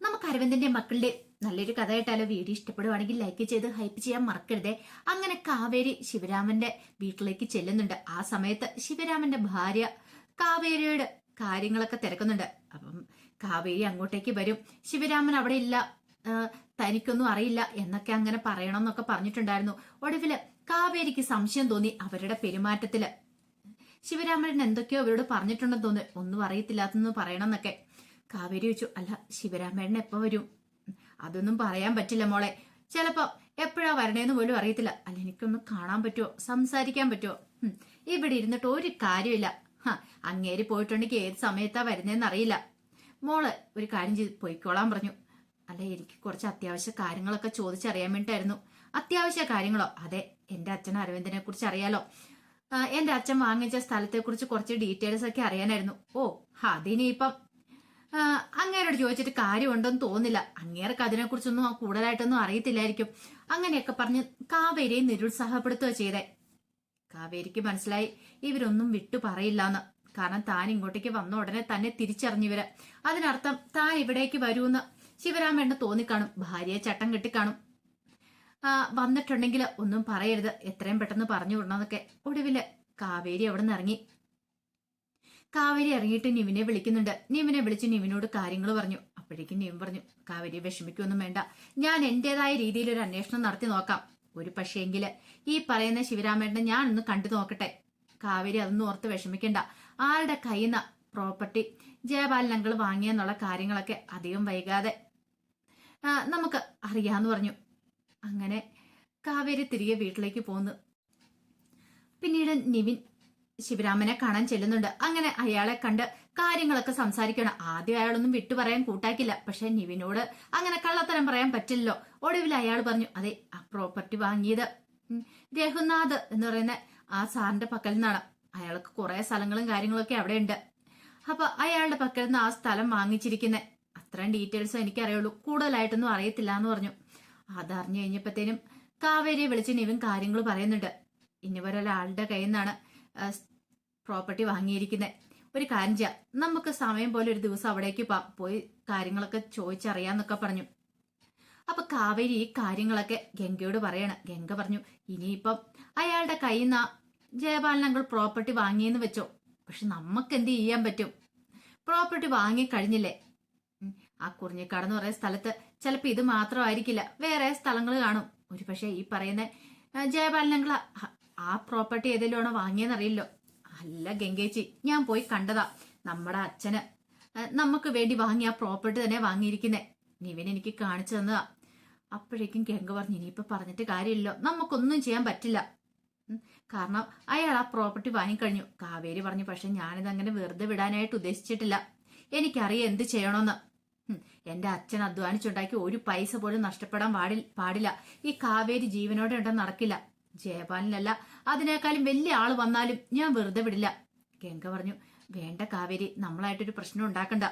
നമുക്ക് അരവിന്ദന്റെ മക്കളുടെ നല്ലൊരു കഥ കേട്ടാലോ? വീഡിയോ ഇഷ്ടപ്പെടുവാണെങ്കിൽ ലൈക്ക് ചെയ്ത് ഹൈപ്പ് ചെയ്യാൻ മറക്കരുതേ. അങ്ങനെ കാവേരി ശിവരാമന്റെ വീട്ടിലേക്ക് ചെല്ലുന്നുണ്ട്. ആ സമയത്ത് ശിവരാമന്റെ ഭാര്യ കാവേരിയുടെ കാര്യങ്ങളൊക്കെ തിരക്കുന്നുണ്ട്. അപ്പം കാവേരി അങ്ങോട്ടേക്ക് വരും. ശിവരാമൻ അവിടെ ഇല്ല, തനിക്കൊന്നും അറിയില്ല എന്നൊക്കെ അങ്ങനെ പറയണമെന്നൊക്കെ പറഞ്ഞിട്ടുണ്ടായിരുന്നു. ഒടുവില് കാവേരിക്ക് സംശയം തോന്നി അവരുടെ പെരുമാറ്റത്തില്. ശിവരാമൻ എന്തൊക്കെയോ അവരോട് പറഞ്ഞിട്ടുണ്ടെന്ന് തോന്നുന്നു, ഒന്നും അറിയത്തില്ലാത്തെന്ന് പറയണമെന്നൊക്കെ. കാവേരി ചോദിച്ചു, അല്ല ശിവരാമേട്ടൻ എപ്പോ വരും? അതൊന്നും പറയാൻ പറ്റില്ല മോളെ, ചിലപ്പോ എപ്പോഴാ വരണേന്ന് പോലും അറിയത്തില്ല. അല്ല എനിക്കൊന്ന് കാണാൻ പറ്റുമോ, സംസാരിക്കാൻ പറ്റുമോ? ഇവിടെ ഇരുന്നിട്ട് ഒരു കാര്യമില്ല. അങ്ങേര് പോയിട്ടുണ്ടെങ്കിൽ ഏത് സമയത്താ വരുന്നതെന്ന് അറിയില്ല. മോള് ഒരു കാര്യം ചെയ്ത് പൊയ്ക്കോളാൻ പറഞ്ഞു. അല്ല എനിക്ക് കുറച്ച് അത്യാവശ്യ കാര്യങ്ങളൊക്കെ ചോദിച്ചറിയാൻ വേണ്ടിട്ടായിരുന്നു. അത്യാവശ്യ കാര്യങ്ങളോ? അതെ, എന്റെ അച്ഛൻ അരവിന്ദനെ കുറിച്ച് അറിയാലോ. എന്റെ അച്ഛൻ വാങ്ങിച്ച സ്ഥലത്തെ കുറിച്ച് കുറച്ച് ഡീറ്റെയിൽസ് ഒക്കെ അറിയാനായിരുന്നു. ഓ അതിനിപ്പം അങ്ങേരോട് ചോദിച്ചിട്ട് കാര്യമുണ്ടെന്ന് തോന്നില്ല. അങ്ങേർക്ക് അതിനെക്കുറിച്ചൊന്നും കൂടുതലായിട്ടൊന്നും അറിയത്തില്ലായിരിക്കും. അങ്ങനെയൊക്കെ പറഞ്ഞ് കാവേരിയെ നിരുത്സാഹപ്പെടുത്തുക ചെയ്തേ. കാവേരിക്ക് മനസ്സിലായി ഇവരൊന്നും വിട്ടു പറയില്ലാന്ന്. കാരണം താൻ ഇങ്ങോട്ടേക്ക് വന്ന ഉടനെ തന്നെ തിരിച്ചറിഞ്ഞിവര്. അതിനർത്ഥം താൻ ഇവിടേക്ക് വരൂന്ന് ശിവരാമേണ്ണ തോന്നിക്കാണും. ഭാര്യയെ ചട്ടം കെട്ടിക്കാണും. വന്നിട്ടുണ്ടെങ്കിൽ ഒന്നും പറയരുത്, എത്രയും പെട്ടെന്ന് പറഞ്ഞു വിടണമെന്നൊക്കെ. ഒടുവില് കാവേരി അവിടെ നിന്ന് ഇറങ്ങി. കാവേരി ഇറങ്ങിയിട്ട് നിവിനെ വിളിക്കുന്നുണ്ട്. നിവിനെ വിളിച്ച് നിവിനോട് കാര്യങ്ങൾ പറഞ്ഞു. അപ്പോഴേക്കും നിവിൻ പറഞ്ഞു, കാവേരി വിഷമിക്കൊന്നും വേണ്ട, ഞാൻ എന്റേതായ രീതിയിൽ ഒരു അന്വേഷണം നടത്തി നോക്കാം. ഒരു പക്ഷേങ്കില് ഈ പറയുന്ന ശിവരാമേട്ടനെ ഞാൻ ഒന്ന് കണ്ടു നോക്കട്ടെ. കാവേരി അതൊന്നും ഓർത്ത് വിഷമിക്കണ്ട. ആരുടെ കയ്യിൽ നിന്ന് പ്രോപ്പർട്ടി ജയപാലൻ അങ്കിൾ വാങ്ങിയെന്നുള്ള കാര്യങ്ങളൊക്കെ അധികം വൈകാതെ നമുക്ക് അറിയാന്ന് പറഞ്ഞു. അങ്ങനെ കാവേരി തിരികെ വീട്ടിലേക്ക് പോന്നു. പിന്നീട് നിവിൻ ശിവരാമനെ കാണാൻ ചെല്ലുന്നുണ്ട്. അങ്ങനെ അയാളെ കണ്ട് കാര്യങ്ങളൊക്കെ സംസാരിക്കണം. ആദ്യം അയാളൊന്നും വിട്ടു പറയാൻ കൂട്ടാക്കില്ല. പക്ഷെ നിവിനോട് അങ്ങനെ കള്ളത്തരം പറയാൻ പറ്റില്ലല്ലോ. ഒടുവിൽ അയാൾ പറഞ്ഞു, അതെ ആ പ്രോപ്പർട്ടി വാങ്ങിയത് രഘുനാഥ് എന്ന് പറയുന്ന ആ സാറിന്റെ പക്കൽ നിന്നാണ്. അയാൾക്ക് കുറെ സ്ഥലങ്ങളും കാര്യങ്ങളൊക്കെ അവിടെ ഉണ്ട്. അപ്പൊ അയാളുടെ പക്കൽ നിന്ന് ആ സ്ഥലം വാങ്ങിച്ചിരിക്കുന്നത്. അത്രയും ഡീറ്റെയിൽസും എനിക്കറിയുള്ളൂ, കൂടുതലായിട്ടൊന്നും അറിയത്തില്ല എന്ന് പറഞ്ഞു. അതറിഞ്ഞു കഴിഞ്ഞപ്പോഴത്തേനും കാവേരിയെ വിളിച്ച് നിവിൻ കാര്യങ്ങൾ പറയുന്നുണ്ട്. ഇനി ഒരാളുടെ കയ്യിൽ നിന്നാണ് പ്രോപ്പർട്ടി വാങ്ങിയിരിക്കുന്നത്. ഒരു കാര്യം ചെയ്യാം, നമുക്ക് സമയം പോലെ ഒരു ദിവസം അവിടേക്ക് പോയി കാര്യങ്ങളൊക്കെ ചോദിച്ചറിയാന്നൊക്കെ പറഞ്ഞു. അപ്പൊ കാവേരി ഈ കാര്യങ്ങളൊക്കെ ഗംഗയോട് പറയണം. ഗംഗ പറഞ്ഞു, ഇനിയിപ്പം അയാളുടെ കയ്യിൽ നിന്ന് ജയപാലൻ അങ്കിൾ പ്രോപ്പർട്ടി വാങ്ങിയെന്ന് വെച്ചോ, പക്ഷെ നമുക്ക് എന്ത് ചെയ്യാൻ പറ്റും? പ്രോപ്പർട്ടി വാങ്ങിക്കഴിഞ്ഞില്ലേ? ആ കുറിഞ്ഞിക്കാട് എന്ന് പറയുന്ന സ്ഥലത്ത് ചിലപ്പോ ഇത് മാത്രമായിരിക്കില്ല, വേറെ സ്ഥലങ്ങൾ കാണും. ഒരു പക്ഷെ ഈ പറയുന്ന ജയപാലൻ അങ്കിൾ ആ പ്രോപ്പർട്ടി ഏതെങ്കിലും വാങ്ങിയെന്നറിയില്ലോ. അല്ല ഗംഗേച്ചി, ഞാൻ പോയി കണ്ടതാ. നമ്മുടെ അച്ഛന് നമുക്ക് വേണ്ടി വാങ്ങിയ ആ പ്രോപ്പർട്ടി തന്നെ വാങ്ങിയിരിക്കുന്നേ. നിവിൻ എനിക്ക് കാണിച്ചു തന്നതാ. അപ്പോഴേക്കും ഗംഗ പറഞ്ഞു, ഇനിയിപ്പൊ പറഞ്ഞിട്ട് കാര്യമില്ലല്ലോ, നമുക്കൊന്നും ചെയ്യാൻ പറ്റില്ല. കാരണം അയാൾ ആ പ്രോപ്പർട്ടി വാങ്ങിക്കഴിഞ്ഞു. കാവേരി പറഞ്ഞു, പക്ഷെ ഞാനിതങ്ങനെ വെറുതെ വിടാനായിട്ട് ഉദ്ദേശിച്ചിട്ടില്ല. എനിക്കറിയാം എന്ത് ചെയ്യണമെന്ന്. എന്റെ അച്ഛൻ അധ്വാനിച്ചുണ്ടാക്കി ഒരു പൈസ പോലും നഷ്ടപ്പെടാൻ പാടില്ല. ഈ കാവേരി ജീവനോടെ ഉണ്ടെന്ന് നടക്കില്ല. ജയപാലനല്ല, അതിനേക്കാളും വലിയ ആള് വന്നാലും ഞാൻ വെറുതെ വിടില്ല. ഗംഗ പറഞ്ഞു, വേണ്ട കാവേരി, നമ്മളായിട്ടൊരു പ്രശ്നം ഉണ്ടാക്കണ്ട.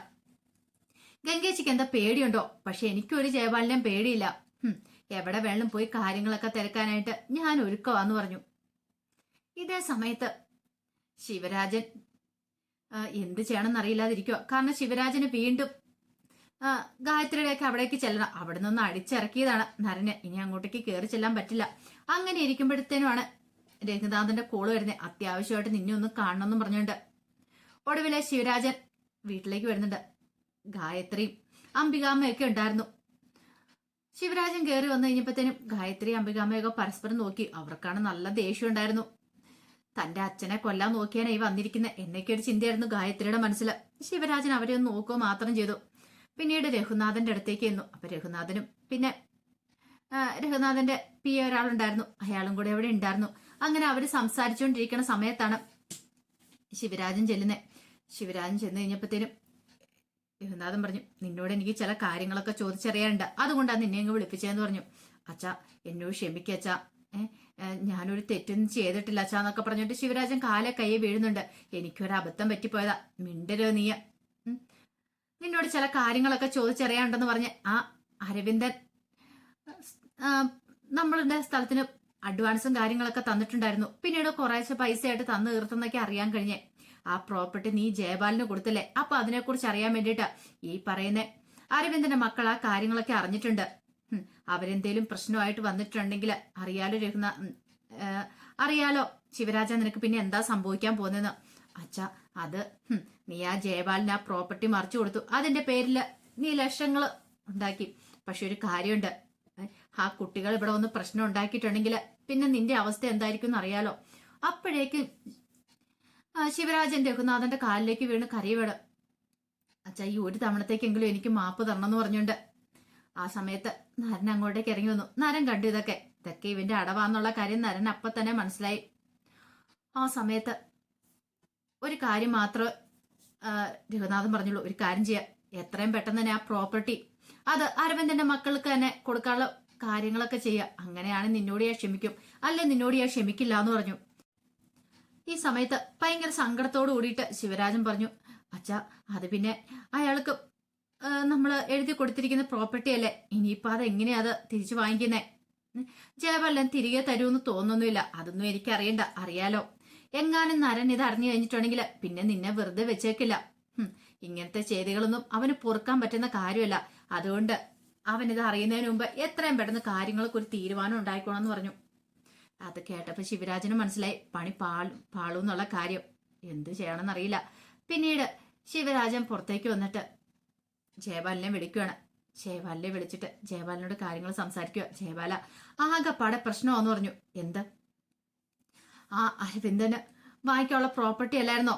ഗംഗേച്ചിക്ക് എന്താ പേടിയുണ്ടോ? പക്ഷെ എനിക്കൊരു ജയപാലനെയും പേടിയില്ല. എവിടെ വേണം പോയി കാര്യങ്ങളൊക്കെ തിരക്കാനായിട്ട് ഞാൻ ഒരുക്കവാന്ന് പറഞ്ഞു. ഇതേ സമയത്ത് ശിവരാജൻ എന്ത് ചെയ്യണമെന്ന് അറിയില്ലാതിരിക്കുക. കാരണം ശിവരാജന് വീണ്ടും ഗായത്രിയുടെയൊക്കെ അവിടേക്ക് ചെല്ലണം. അവിടെ നിന്ന് അടിച്ചിറക്കിയതാണ് നരന്. ഇനി അങ്ങോട്ടേക്ക് കയറി ചെല്ലാൻ പറ്റില്ല. അങ്ങനെ ഇരിക്കുമ്പോഴത്തേനുമാണ് രഘുനാഥന്റെ കോള് വരുന്നത്. അത്യാവശ്യമായിട്ട് നിന്നെ ഒന്ന് കാണണമെന്നും പറഞ്ഞുകൊണ്ട്. ഒടുവിലെ ശിവരാജൻ വീട്ടിലേക്ക് വരുന്നുണ്ട്. ഗായത്രിയും അംബികാമ്മയൊക്കെ ഉണ്ടായിരുന്നു. ശിവരാജൻ കയറി വന്നു കഴിഞ്ഞപ്പോഴത്തേനും ഗായത്രി അംബികാമ്മയൊക്കെ പരസ്പരം നോക്കി. അവർക്കാണ് നല്ല ദേഷ്യം ഉണ്ടായിരുന്നു. തന്റെ അച്ഛനെ കൊല്ലാൻ നോക്കിയാനായി വന്നിരിക്കുന്നത് എന്നൊക്കെ ഒരു ചിന്തയായിരുന്നു ഗായത്രിയുടെ മനസ്സിൽ. ശിവരാജൻ അവരെ ഒന്ന് നോക്കുക മാത്രം ചെയ്തു. പിന്നീട് രഘുനാഥന്റെ അടുത്തേക്ക് ചെന്നു. അപ്പൊ രഘുനാഥനും പിന്നെ രഘുനാഥന്റെ പി ഒരാളുണ്ടായിരുന്നു, അയാളും കൂടെ അവിടെ ഉണ്ടായിരുന്നു. അങ്ങനെ അവര് സംസാരിച്ചുകൊണ്ടിരിക്കുന്ന സമയത്താണ് ശിവരാജൻ ചെല്ലുന്നത്. ശിവരാജൻ ചെന്ന് കഴിഞ്ഞപ്പോഴത്തേനും രഘുനാഥൻ പറഞ്ഞു, നിന്നോട് എനിക്ക് ചില കാര്യങ്ങളൊക്കെ ചോദിച്ചറിയാനുണ്ട്, അതുകൊണ്ടാണ് നിന്നെ അങ്ങ് വിളിപ്പിച്ചതെന്ന് പറഞ്ഞു. അച്ഛാ എന്നോട് ക്ഷമിക്കച്ചാ, ഞാനൊരു തെറ്റൊന്നും ചെയ്തിട്ടില്ല അച്ഛാ എന്നൊക്കെ പറഞ്ഞിട്ട് ശിവരാജൻ കാലെ കയ്യെ വീഴുന്നുണ്ട്. എനിക്കൊരു അബദ്ധം പറ്റിപ്പോയതാ, മിണ്ടരുത് നീ. നിന്നോട് ചില കാര്യങ്ങളൊക്കെ ചോദിച്ചറിയാനുണ്ടെന്ന് പറഞ്ഞ് ആ അരവിന്ദൻ നമ്മളുടെ സ്ഥലത്തിന് അഡ്വാൻസും കാര്യങ്ങളൊക്കെ തന്നിട്ടുണ്ടായിരുന്നു. പിന്നീട് കുറേശ്ശെ പൈസയായിട്ട് തന്നു തീർത്തെന്നൊക്കെ അറിയാൻ കഴിഞ്ഞേ. ആ പ്രോപ്പർട്ടി നീ ജയപാലിന് കൊടുത്തില്ലേ, അപ്പൊ അതിനെക്കുറിച്ച് അറിയാൻ വേണ്ടിയിട്ട് ഈ പറയുന്ന അരവിന്ദന്റെ മക്കൾ ആ കാര്യങ്ങളൊക്കെ അറിഞ്ഞിട്ടുണ്ട്. അവരെന്തേലും പ്രശ്നമായിട്ട് വന്നിട്ടുണ്ടെങ്കിൽ അറിയാലോ അറിയാലോ ശിവരാജ, നിനക്ക് പിന്നെ എന്താ സംഭവിക്കാൻ പോകുന്നതെന്ന്. അച്ഛാ, അത് നീ ആ ജയപാലിന് ആ പ്രോപ്പർട്ടി മറിച്ചു കൊടുത്തു, അതിന്റെ പേരിൽ നീ ലക്ഷങ്ങൾ ഉണ്ടാക്കി. പക്ഷെ ഒരു കാര്യമുണ്ട്, ആ കുട്ടികൾ ഇവിടെ ഒന്ന് പ്രശ്നം ഉണ്ടാക്കിയിട്ടുണ്ടെങ്കിൽ പിന്നെ നിന്റെ അവസ്ഥ എന്തായിരിക്കും എന്ന് അറിയാലോ. അപ്പോഴേക്ക് ശിവരാജൻ രഘുനാഥന്റെ കാലിലേക്ക് വീണ് കരയുവേണം. അച്ഛാ, ഈ ഒരു തവണത്തേക്കെങ്കിലും എനിക്ക് മാപ്പ് തരണം എന്ന് പറഞ്ഞുകൊണ്ട് ആ സമയത്ത് നരൻ അങ്ങോട്ടേക്ക് ഇറങ്ങി വന്നു. നരൻ കണ്ടു ഇതൊക്കെ ഇവന്റെ അടവാന്നുള്ള കാര്യം നരൻ അപ്പൊ തന്നെ മനസ്സിലായി. ആ സമയത്ത് ഒരു കാര്യം മാത്രമേ രഘുനാഥൻ പറഞ്ഞുള്ളൂ, ഒരു കാര്യം ചെയ്യാം, എത്രയും പെട്ടെന്ന് തന്നെ ആ പ്രോപ്പർട്ടി അത് അരവിന്ദന്റെ മക്കൾക്ക് തന്നെ കൊടുക്കാനുള്ള കാര്യങ്ങളൊക്കെ ചെയ്യുക. അങ്ങനെയാണ് നിന്നോട് ഞാൻ ക്ഷമിക്കും, അല്ലെ നിന്നോട് ഞാൻ ക്ഷമിക്കില്ല എന്ന് പറഞ്ഞു. ഈ സമയത്ത് ഭയങ്കര സങ്കടത്തോട് കൂടിയിട്ട് ശിവരാജൻ പറഞ്ഞു, അച്ഛാ, അത് പിന്നെ അയാൾക്ക് നമ്മൾ എഴുതി കൊടുത്തിരിക്കുന്ന പ്രോപ്പർട്ടി അല്ലേ, ഇനിയിപ്പോ അത് എങ്ങനെയാ അത് തിരിച്ചു വാങ്ങിക്കുന്നേ? ജയവല്ലൻ തിരികെ തരുമെന്ന് തോന്നുന്നില്ല. അതൊന്നും എനിക്കറിയണ്ട, അറിയാലോ. എങ്ങാനും നരൻ ഇത് അറിഞ്ഞു കഴിഞ്ഞിട്ടുണ്ടെങ്കിൽ പിന്നെ നിന്നെ വെറുതെ വെച്ചേക്കില്ല. ഇങ്ങനത്തെ ചെയ്തികളൊന്നും അവന് പൊറുക്കാൻ പറ്റുന്ന കാര്യമല്ല. അതുകൊണ്ട് അവനിത് അറിയുന്നതിന് മുമ്പ് എത്രയും പെട്ടെന്ന് കാര്യങ്ങൾക്ക് ഒരു തീരുമാനം ഉണ്ടായിക്കോണമെന്ന് പറഞ്ഞു. അത് കേട്ടപ്പോ ശിവരാജന് മനസ്സിലായി പണി പാളൂന്നുള്ള കാര്യം. എന്ത് ചെയ്യണമെന്നറിയില്ല. പിന്നീട് ശിവരാജൻ പുറത്തേക്ക് വന്നിട്ട് ജയപാലിനെ വിളിക്കുകയാണ്. ജയപാലിനെ വിളിച്ചിട്ട് ജയപാലിനോട് കാര്യങ്ങൾ സംസാരിക്കുക. ജയപാല, ആകെപ്പാടെ പ്രശ്നമാന്ന് പറഞ്ഞു. എന്ത്? ആ അരവിന്ദന് വാങ്ങിക്കാനുള്ള പ്രോപ്പർട്ടി അല്ലായിരുന്നോ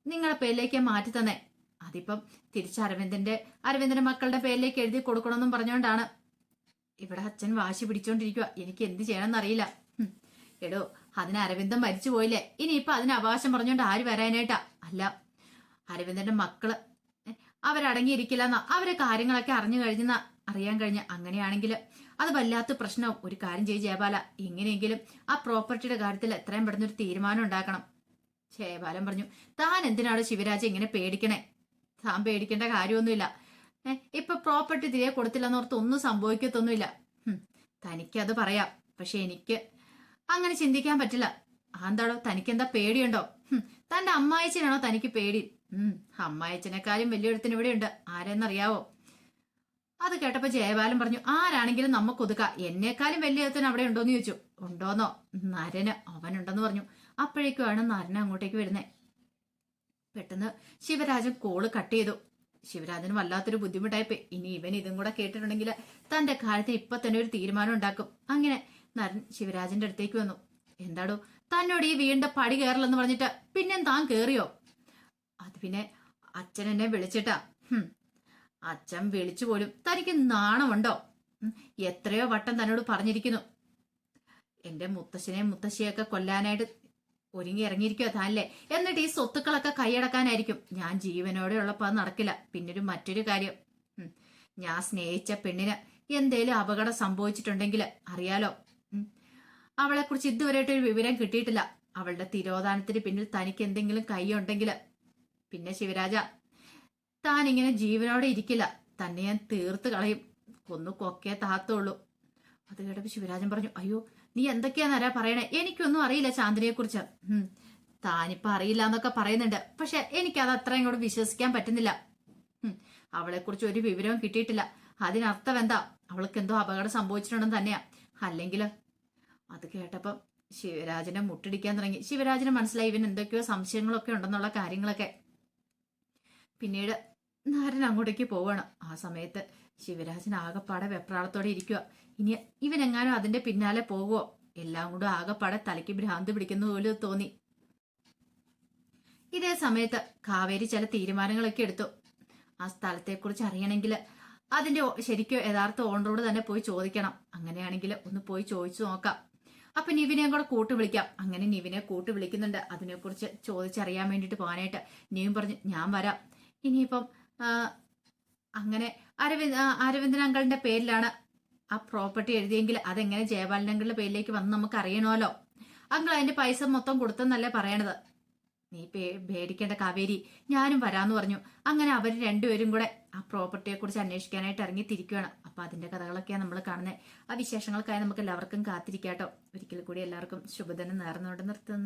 നിങ്ങളുടെ പേരിലേക്ക് മാറ്റി തന്നെ? അതിപ്പം തിരിച്ച് അരവിന്ദന്റെ മക്കളുടെ പേരിലേക്ക് എഴുതി കൊടുക്കണമെന്നും പറഞ്ഞുകൊണ്ടാണ് ഇവിടെ അച്ഛൻ വാശി പിടിച്ചോണ്ടിരിക്കുക. എനിക്ക് എന്ത് ചെയ്യണമെന്നറിയില്ല. എടോ, അതിന് അരവിന്ദൻ മരിച്ചു പോയില്ലേ, ഇനിയിപ്പൊ അതിന് അവകാശം പറഞ്ഞോണ്ട് ആര് വരാനായിട്ടാ? അല്ല, അരവിന്ദന്റെ മക്കള് അവരടങ്ങിയിരിക്കില്ല എന്നാ അവരെ കാര്യങ്ങളൊക്കെ അറിയാൻ കഴിഞ്ഞ. അങ്ങനെയാണെങ്കിൽ അത് വല്ലാത്ത പ്രശ്നവും. ഒരു കാര്യം ചെയ്ത് ജയപാല, എങ്ങനെയെങ്കിലും ആ പ്രോപ്പർട്ടിയുടെ കാര്യത്തിൽ എത്രയും പെടുന്ന ഒരു തീരുമാനം ഉണ്ടാക്കണം. ജയപാലൻ പറഞ്ഞു, താൻ എന്തിനാണ് ശിവരാജ ഇങ്ങനെ പേടിക്കണേ? താൻ പേടിക്കേണ്ട കാര്യമൊന്നുമില്ല. ഇപ്പൊ പ്രോപ്പർട്ടി തിരികെ കൊടുത്തില്ലെന്നോർത്ത് ഒന്നും സംഭവിക്കത്തൊന്നുമില്ല. തനിക്കത് പറയാം, പക്ഷെ എനിക്ക് അങ്ങനെ ചിന്തിക്കാൻ പറ്റില്ല. എന്താടോ, തനിക്കെന്താ പേടിയുണ്ടോ? തന്റെ അമ്മായച്ചനാണോ തനിക്ക് പേടി? അമ്മായച്ചനെക്കാളും വലിയൊരുത്തിന് ഇവിടെ ഉണ്ട്. ആരെന്നറിയാവോ? അത് കേട്ടപ്പോ ജയപാലൻ പറഞ്ഞു, ആരാണെങ്കിലും നമുക്ക് ഒതുക്കാം. എന്നെക്കാളും വലിയൊരുത്തിന് അവിടെ ഉണ്ടോന്ന് ചോദിച്ചു. ഉണ്ടോന്നോ? നരന് അവനുണ്ടെന്ന് പറഞ്ഞു. അപ്പോഴേക്കുമാണ് നരൻ അങ്ങോട്ടേക്ക് വരുന്നേ. പെട്ടെന്ന് ശിവരാജൻ കോള് കട്ട് ചെയ്തു. ശിവരാജന് വല്ലാത്തൊരു ബുദ്ധിമുട്ടായിപ്പോയി. ഇനി ഇവൻ ഇതും കൂടെ കേട്ടിട്ടുണ്ടെങ്കിൽ തന്റെ കാര്യത്തിന് ഇപ്പൊ തന്നെ ഒരു തീരുമാനം ഉണ്ടാക്കും. അങ്ങനെ നരൻ ശിവരാജന്റെ അടുത്തേക്ക് വന്നു. എന്താടോ, തന്നോട് ഈ വീടിന്റെ പടി കയറില്ലെന്ന് പറഞ്ഞിട്ട് പിന്നെ താൻ കേറിയോ? അത് പിന്നെ അച്ഛൻ എന്നെ വിളിച്ചിട്ടാ. അച്ഛൻ വിളിച്ചു പോലും തനിക്ക് നാണമുണ്ടോ? എത്രയോ വട്ടം തന്നോട് പറഞ്ഞിരിക്കുന്നു. എന്റെ മുത്തശ്ശനെയും മുത്തശ്ശിയൊക്കെ കൊല്ലാനായിട്ട് ഒരുങ്ങി ഇറങ്ങിയിരിക്കുക താനല്ലേ. എന്നിട്ട് ഈ സ്വത്തുക്കളൊക്കെ കൈയടക്കാനായിരിക്കും. ഞാൻ ജീവനോടെ ഉള്ളപ്പോ അത് നടക്കില്ല. പിന്നൊരു മറ്റൊരു കാര്യം, ഞാൻ സ്നേഹിച്ച പെണ്ണിന് എന്തേലും അപകടം സംഭവിച്ചിട്ടുണ്ടെങ്കിൽ അറിയാലോ, അവളെ കുറിച്ച് ഇതുവരെയായിട്ടൊരു വിവരം കിട്ടിയിട്ടില്ല. അവളുടെ തിരോധാനത്തിന് പിന്നിൽ തനിക്ക് എന്തെങ്കിലും കൈയുണ്ടെങ്കിൽ പിന്നെ ശിവരാജ, താൻ ഇങ്ങനെ ജീവനോടെ ഇരിക്കില്ല. തന്നെ ഞാൻ തീർത്ത് കളയും. കൊന്നു കൊക്കേ താത്തുള്ളൂ. അത് കേട്ടപ്പോ ശിവരാജൻ പറഞ്ഞു, അയ്യോ, നീ എന്തൊക്കെയാന്നാരാ പറയണേ? എനിക്കൊന്നും അറിയില്ല ചാന്ദിനിയെ കുറിച്ച്. താനിപ്പോ അറിയില്ല എന്നൊക്കെ പറയുന്നുണ്ട്, പക്ഷെ എനിക്കത് അത്രയും കൂടെ വിശ്വസിക്കാൻ പറ്റുന്നില്ല. അവളെ കുറിച്ച് ഒരു വിവരവും കിട്ടിയിട്ടില്ല. അതിനർത്ഥം എന്താ? അവൾക്ക് എന്തോ അപകടം സംഭവിച്ചിട്ടുണ്ടെന്ന് തന്നെയാ. അല്ലെങ്കിൽ അത് കേട്ടപ്പം ശിവരാജനെ മുട്ടിടിക്കാൻ തുടങ്ങി. ശിവരാജന് മനസ്സിലായി ഇവൻ എന്തൊക്കെയോ സംശയങ്ങളൊക്കെ ഉണ്ടെന്നുള്ള കാര്യങ്ങളൊക്കെ. പിന്നീട് നരൻ അങ്ങോട്ടേക്ക് പോവാണ്. ആ സമയത്ത് ശിവരാജൻ ആകെപ്പാടെ വെപ്രാളത്തോടെ ഇരിക്കുക. ഇനി ഇവനെങ്ങാനും അതിന്റെ പിന്നാലെ പോകുവോ? എല്ലാം കൂടെ ആകെപ്പാടെ തലയ്ക്ക് ഭ്രാന്ത് പിടിക്കുന്ന പോലെ തോന്നി. ഇതേ സമയത്ത് കാവേരി ചില തീരുമാനങ്ങളൊക്കെ എടുത്തു. ആ സ്ഥലത്തെക്കുറിച്ച് അറിയണമെങ്കിൽ അതിന്റെ ശരിക്കും യഥാർത്ഥ ഓണറോട് തന്നെ പോയി ചോദിക്കണം. അങ്ങനെയാണെങ്കിൽ ഒന്ന് പോയി ചോദിച്ചു നോക്കാം. അപ്പൊ നിവിനെയും കൂടെ കൂട്ട് വിളിക്കാം. അങ്ങനെ നിവിനെ കൂട്ട് വിളിക്കുന്നുണ്ട്. അതിനെക്കുറിച്ച് ചോദിച്ചറിയാൻ വേണ്ടിട്ട് പോകാനായിട്ട്. നിവിൻ പറഞ്ഞു, ഞാൻ വരാം. ഇനിയിപ്പം അങ്ങനെ അരവിന്ദൻ അങ്കിളിന്റെ പേരിലാണ് ആ പ്രോപ്പർട്ടി എഴുതിയെങ്കിൽ അതെങ്ങനെ ജയപാലൻ അങ്കിളിന്റെ പേരിലേക്ക് വന്ന് നമുക്ക് അറിയണമല്ലോ. അങ്കിൾ അതിന്റെ പൈസ മൊത്തം കൊടുത്തെന്നല്ലേ പറയണത്. നീ പേടിക്കേണ്ട കാവേരി, ഞാനും വരാന്ന് പറഞ്ഞു. അങ്ങനെ അവർ രണ്ടുപേരും കൂടെ ആ പ്രോപ്പർട്ടിയെ കുറിച്ച് അന്വേഷിക്കാനായിട്ട് ഇറങ്ങി തിരിക്കുകയാണ്. അപ്പൊ അതിന്റെ കഥകളൊക്കെയാണ് നമ്മൾ കാണുന്നത്. ആ വിശേഷങ്ങൾക്കായി നമുക്ക് എല്ലാവർക്കും കാത്തിരിക്കാട്ടോ. ഒരിക്കൽ കൂടി എല്ലാവർക്കും ശുഭദിനം നേർന്നുകൊണ്ട് നിർത്തുന്നു.